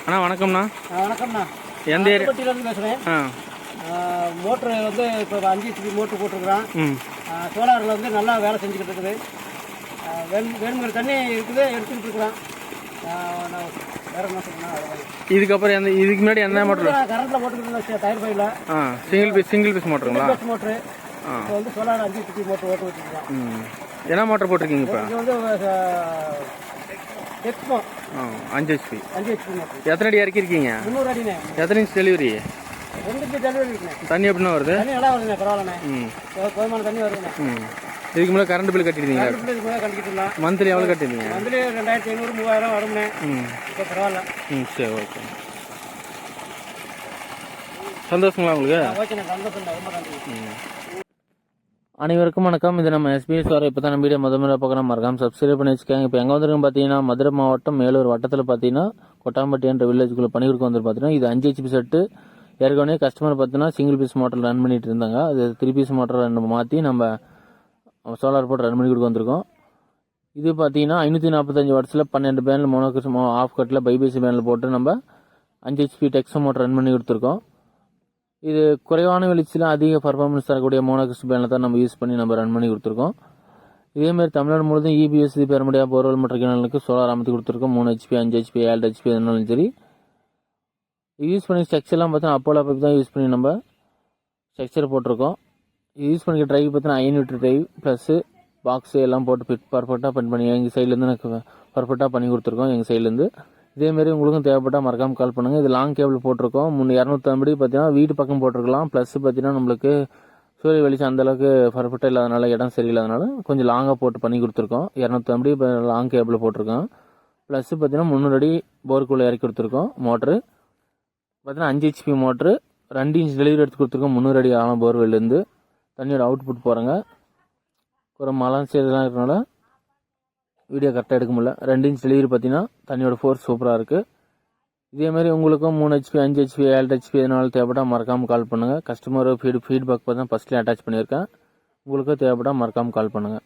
அண்ணா வணக்கம்ண்ணா. வணக்கம்ண்ணா. எந்த ஏரியாவிலேருந்து பேசுகிறேன். மோட்ரு வந்து இப்போ 5 HP மோட்ரு போட்டிருக்குறான். சோலாரில் வந்து நல்லா வேலை செஞ்சுக்கிட்டு இருக்குது. வேணுங்கிற தண்ணி இருக்குது, எடுத்துக்கிட்டு இருக்கிறான். வேறு என்ன சொல்லணும்? இதுக்கப்புறம் இதுக்கு முன்னாடி என்ன மோட்ரு? கரண்ட்டில் போட்டுக்கிட்டு டயர் பையில் சிங்கிள் பீஸ் மோட்டருங்களா? மோட்ரு இப்போ வந்து சோலார் 5 HP மோட்ரு ஓட்டு வச்சுருக்கான். என்ன மோட்டர் போட்டிருக்கீங்க இப்போ? இது வந்து எக்ஸ்போ 5 HP. மோட்ரு. எத்தனை அடி இறக்கிருக்கீங்க? 300 அடிண்ணே. எத்தனை இன்ச் டெலிவரி? 2 இன்ச் டெலிவரி இருக்குண்ணே. தண்ணி எப்படின்னா வருது? தண்ணி நல்லா வருதுண்ணே, பரவாயில்லண்ணே. போதுமான தண்ணி வருதுண்ணே. இதுக்கு முன்னாடி கரண்ட் பில் கட்டிருந்தீங்களா? கட்டிக்கிட்டுலாம். மந்த்லி எவ்வளோ கட்டிருந்தீங்க? மந்த்லி 2500 3000 வரும்ண்ணே. இப்போ பரவாயில்ல. சரி, ஓகே. சந்தோஷங்களா உங்களுக்கு? ஓகேண்ணே, சந்தோஷம். ரொம்ப நன்றி. அனைவருக்கும் வணக்கம். இது நம்ம SBS வர இப்போ தான் நம்ம வீடியோ முதல்ல பார்க்கலாம். மறக்காம சப்ஸ்கிரைப் பண்ணி வச்சுக்காங்க. இப்போ எங்கே வந்திருக்கோம் பார்த்தீங்கன்னா, மதுரை மாவட்டம் மேலூர் வட்டத்தில் பார்த்தீங்கன்னா கொட்டாம்பட்டி என்ற வில்லேஜுக்குள்ளே பணி கொடுக்க வந்து பார்த்தீங்கன்னா, இது 5 HP செட்டு. ஏற்கனவே கஸ்டமர் பார்த்தீங்கன்னா சிங்கிள் பீஸ் மோட்டர் ரன் பண்ணிட்டு இருந்தாங்க. அது 3 பீஸ் மோட்டர் மாற்றி நம்ம சோலார் போட்டு ரன் பண்ணி கொடுக்க வந்திருக்கோம். இது பார்த்தீங்கன்னா 545 வாட்ஸில் 12 பேனில் மோனோகஸ் ஆஃப் கட்டில் பைபிசி பேனில் போட்டு நம்ம 5 HP டெக்ஸோ மோட்டர் ரன் பண்ணி கொடுத்துருக்கோம். இது குறைவான வெளிச்சத்தில் அதிக பர்ஃபார்மன்ஸ் தரக்கூடிய மோனோகஸ் பேனில் தான் நம்ம யூஸ் பண்ணி நம்ம ரன் பண்ணி கொடுத்துருக்கோம். இதேமாதிரி தமிழ்நாடு முழுவதும் EBS பெறமுடியா போர்வெல் மற்ற கிணறுகளுக்கு சோலார் அமைத்து கொடுத்துருக்கோம். 3 HP 5 HP 7 HP எதுனாலும் சரி. யூஸ் பண்ணி ஸ்ட்ரக்சர்லாம் பார்த்தீங்கன்னா அப்போலோ பைப் தான் யூஸ் பண்ணி நம்ம ஸ்ட்ரக்சர் போட்டிருக்கோம். யூஸ் பண்ணிக்க ட்ரைவ் பார்த்தீங்கன்னா அயன் விட்டு ட்ரைவ் ப்ளஸ்ஸு பாக்ஸு எல்லாம் போட்டு பர்ஃபெக்டாக பண்ணி எங்கள் சைட்லேருந்து எனக்கு பர்ஃபெக்டாக பண்ணி கொடுத்துருக்கோம் எங்கள் சைட்லேருந்து. இதேமாரி உங்களுக்கும் தேவைப்பட்டால் மறக்காமல் கால் பண்ணுங்கள். இது லாங் கேபிள் போட்டிருக்கோம். 250 பார்த்தீங்கன்னா வீட்டு பக்கம் போட்டிருக்கலாம். ப்ளஸ் பார்த்தீங்கன்னா நம்மளுக்கு சூரிய வெளிச்சம் அந்தளவுக்கு பர்ஃபெக்டாக இல்லாதனால இடம் சரியில்லாதனால கொஞ்சம் லாங்காக போட்டு பண்ணி கொடுத்துருக்கோம். 250 இப்போ லாங் கேபிள் போட்டிருக்கோம். ப்ளஸ் பார்த்தீங்கன்னா 300 அடி போருக்குள்ளே இறக்கி கொடுத்துருக்கோம். மோட்ரு பார்த்தீங்கன்னா 5 HP மோட்ரு 2 இன்ச் டெலிவரி எடுத்து கொடுத்துருக்கோம். 300 அடி ஆழம் போர்வெல்லேருந்து தண்ணியோட அவுட்புட் போகிறாங்க. ஒரு மழை செய்தெல்லாம் இருக்கனால வீடியோ கரெக்டாக எடுக்க முடியல. 2 இன்ச் டெலிவரி பார்த்தீங்கன்னா தண்ணியோட ஃபோர்ஸ் சூப்பராக இருக்குது. இதேமாதிரி உங்களுக்கும் 3 HP 5 HP 7 HP எதனாலும் தேவைப்பட்டால் மறக்காமல் கால் பண்ணுங்கள். கஸ்டமர் ஃபீட்பேக் பார்த்தா ஃபஸ்ட்லேயே அட்டாச் பண்ணியிருக்கேன். உங்களுக்கும் தேவைப்பட்டால் மறக்காமல் கால் பண்ணுங்கள்.